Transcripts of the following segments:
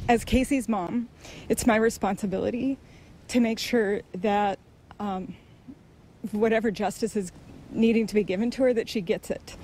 As Casey's mom, it's my responsibility to make sure that whatever justice is needing to be given to her, that she gets it.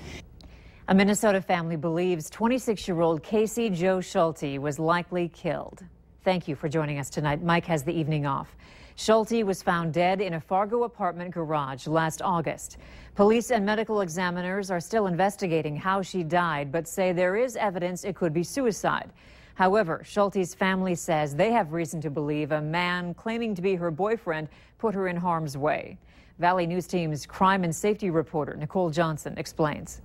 A Minnesota family believes 26-year-old Casey Jo Schulte was likely killed. Thank you for joining us tonight. Mike has the evening off. Schulte was found dead in a Fargo apartment garage last August. Police and medical examiners are still investigating how she died, but say there is evidence it could be suicide. However, Schulte's family says they have reason to believe a man claiming to be her boyfriend put her in harm's way. Valley News Team's crime and safety reporter Nicole Johnson explains.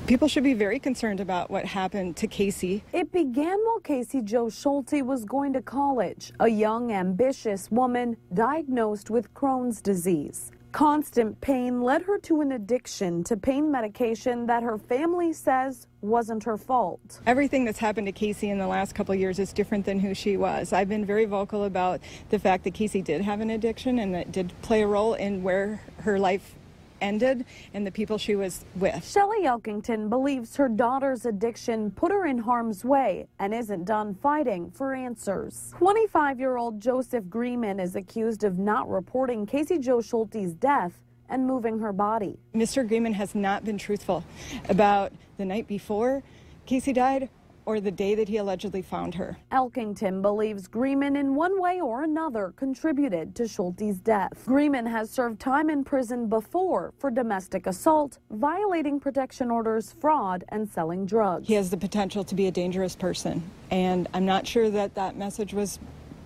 People should be very concerned about what happened to Casey. It began while Casey Jo Schulte was going to college, a young, ambitious woman diagnosed with Crohn's disease. Constant pain led her to an addiction to pain medication that her family says wasn't her fault. Everything that's happened to Casey in the last couple of years is different than who she was. I've been very vocal about the fact that Casey did have an addiction and that did play a role in where her life ended and the people she was with. Shelley Elkington believes her daughter's addiction put her in harm's way and isn't done fighting for answers. 25-year-old Joseph Greeman is accused of not reporting Casey Jo Schulte's death and moving her body. Mr. Greeman has not been truthful about the night before Casey died or the day that he allegedly found her. Elkington believes Greeman in one way or another contributed to Schulte's death. Greeman has served time in prison before for domestic assault, violating protection orders, fraud, and selling drugs. He has the potential to be a dangerous person, and I'm not sure that that message was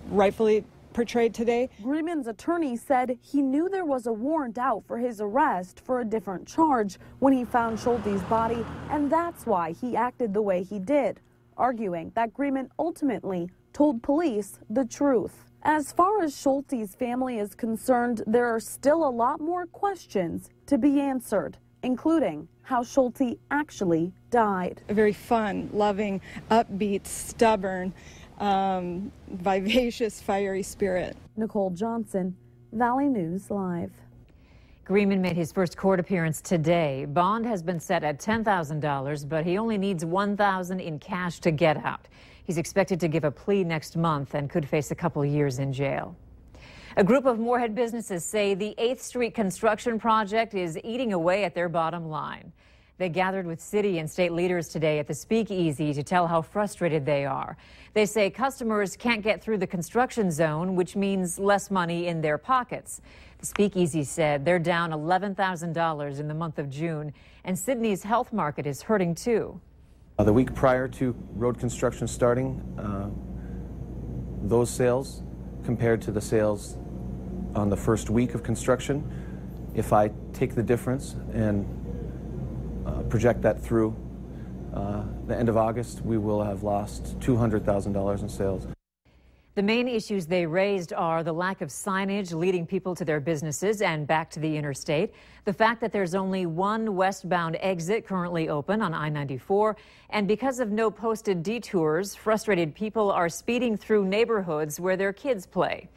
rightfully portrayed today. Greeman's attorney said he knew there was a warrant out for his arrest for a different charge when he found Schulte's body, and that's why he acted the way he did, arguing that Greeman ultimately told police the truth. As far as Schulte's family is concerned, there are still a lot more questions to be answered, including how Schulte actually died. A very fun, loving, upbeat, stubborn, vivacious, fiery spirit. Nicole Johnson, Valley News Live. Greeman made his first court appearance today. Bond has been set at $10,000, but he only needs $1,000 in cash to get out. He's expected to give a plea next month and could face a couple years in jail. A group of Moorhead businesses say the 8th Street construction project is eating away at their bottom line. They gathered with city and state leaders today at the Speakeasy to tell how frustrated they are. They say customers can't get through the construction zone, which means less money in their pockets. The Speakeasy said they're down $11,000 in the month of June, and Sydney's health market is hurting too. The week prior to road construction starting, those sales compared to the sales on the first week of construction, if I take the difference and project that through the end of August, we will have lost $200,000 in sales. The main issues they raised are the lack of signage leading people to their businesses and back to the interstate, the fact that there's only one westbound exit currently open on I-94, and because of no posted detours, frustrated people are speeding through neighborhoods where their kids play.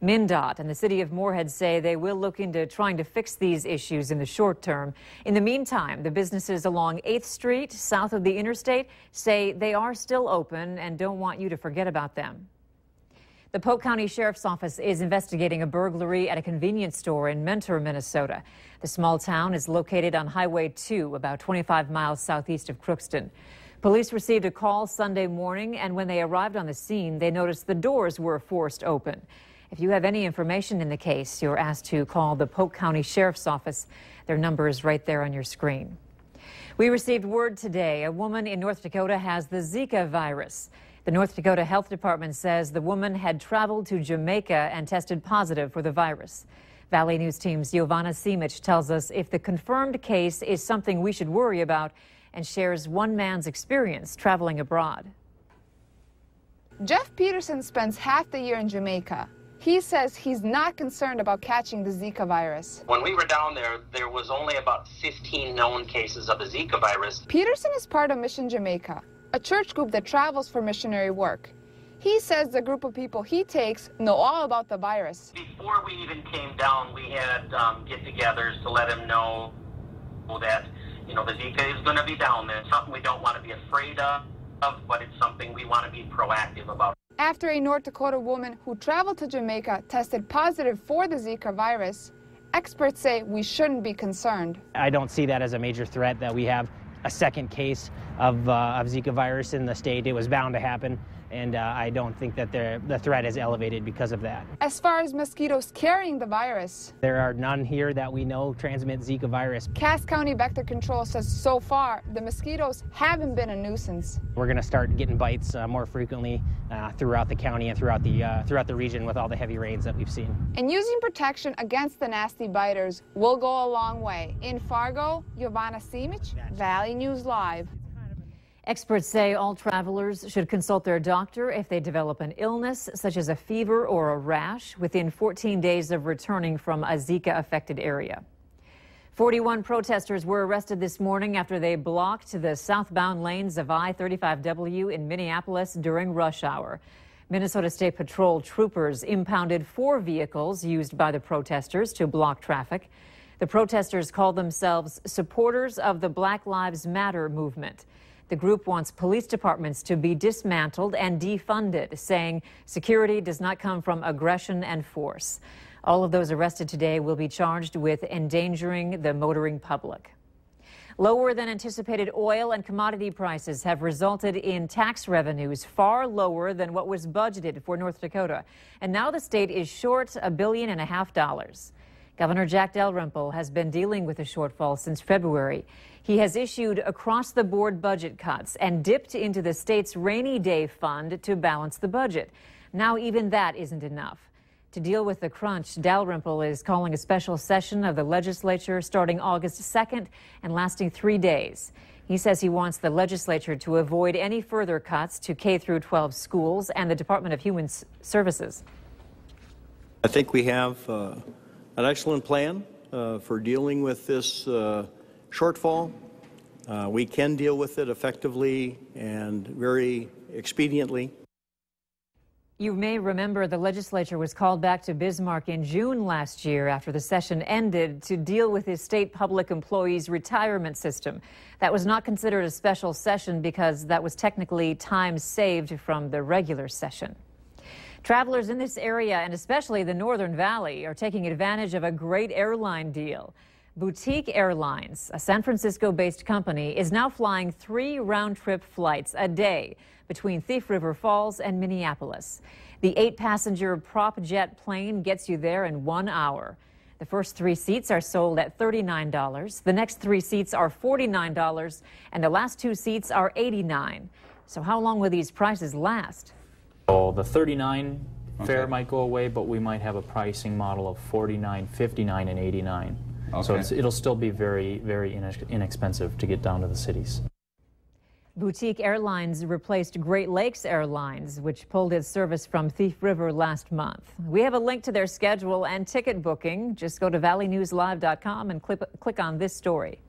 MnDOT and the city of Moorhead say they will look into trying to fix these issues in the short term. In the meantime, the businesses along 8th Street, south of the interstate, say they are still open and don't want you to forget about them. The Polk County Sheriff's Office is investigating a burglary at a convenience store in Mentor, Minnesota. The small town is located on Highway 2, about 25 miles southeast of Crookston. Police received a call Sunday morning, and when they arrived on the scene, they noticed the doors were forced open. If you have any information in the case, you're asked to call the Polk County Sheriff's Office. Their number is right there on your screen. We received word today a woman in North Dakota has the Zika virus. The North Dakota Health Department says the woman had traveled to Jamaica and tested positive for the virus. Valley News Team's Giovanna Simic tells us if the confirmed case is something we should worry about and shares one man's experience traveling abroad. Jeff Peterson spends half the year in Jamaica. He says he's not concerned about catching the Zika virus. When we were down there, there was only about 15 known cases of the Zika virus. Peterson is part of Mission Jamaica, a church group that travels for missionary work. He says the group of people he takes know all about the virus. Before we even came down, we had get-togethers to let him know that, the Zika is going to be down there. It's something we don't want to be afraid of. but it's something we want to be proactive about. After a North Dakota woman who traveled to Jamaica tested positive for the Zika virus, experts say we shouldn't be concerned. I don't see that as a major threat that we have a second case of Zika virus in the state. It was bound to happen, and I don't think that the threat is elevated because of that. As far as mosquitoes carrying the virus, there are none here that we know transmit Zika virus. Cass County Vector Control says so far the mosquitoes haven't been a nuisance. We're going to start getting bites more frequently throughout the county and throughout the region with all the heavy rains that we've seen. And using protection against the nasty biters will go a long way. In Fargo, Giovanna Simic, Valley News Live. Experts say all travelers should consult their doctor if they develop an illness, such as a fever or a rash, within 14 days of returning from a Zika-affected area. 41 protesters were arrested this morning after they blocked the southbound lanes of I-35W in Minneapolis during rush hour. Minnesota State Patrol troopers impounded 4 vehicles used by the protesters to block traffic. The protesters call themselves supporters of the Black Lives Matter movement. The group wants police departments to be dismantled and defunded, saying security does not come from aggression and force. All of those arrested today will be charged with endangering the motoring public. Lower than anticipated oil and commodity prices have resulted in tax revenues far lower than what was budgeted for North Dakota. And now the state is short $1.5 billion. Governor Jack Dalrymple has been dealing with the shortfall since February. He has issued across-the-board budget cuts and dipped into the state's rainy day fund to balance the budget. Now even that isn't enough. To deal with the crunch, Dalrymple is calling a special session of the legislature starting August 2nd and lasting 3 days. He says he wants the legislature to avoid any further cuts to K-12 schools and the Department of Human Services. I think we have an excellent plan for dealing with this shortfall. We can deal with it effectively and very expediently. You may remember the legislature was called back to Bismarck in June last year after the session ended to deal with the state public employees' retirement system. That was not considered a special session because that was technically time saved from the regular session. Travelers in this area, and especially the Northern Valley, are taking advantage of a great airline deal. Boutique Airlines, a San Francisco-based company, is now flying 3 round-trip flights a day between Thief River Falls and Minneapolis. The 8-passenger prop jet plane gets you there in 1 hour. The first 3 seats are sold at $39. The next 3 seats are $49, and the last 2 seats are $89. So how long will these prices last? So the $39 fare might go away, but we might have a pricing model of $49, $59, and $89. Okay. So it'll still be very, very inexpensive to get down to the cities. Boutique Airlines replaced Great Lakes Airlines, which pulled its service from Thief River last month. We have a link to their schedule and ticket booking. Just go to valleynewslive.com and click on this story.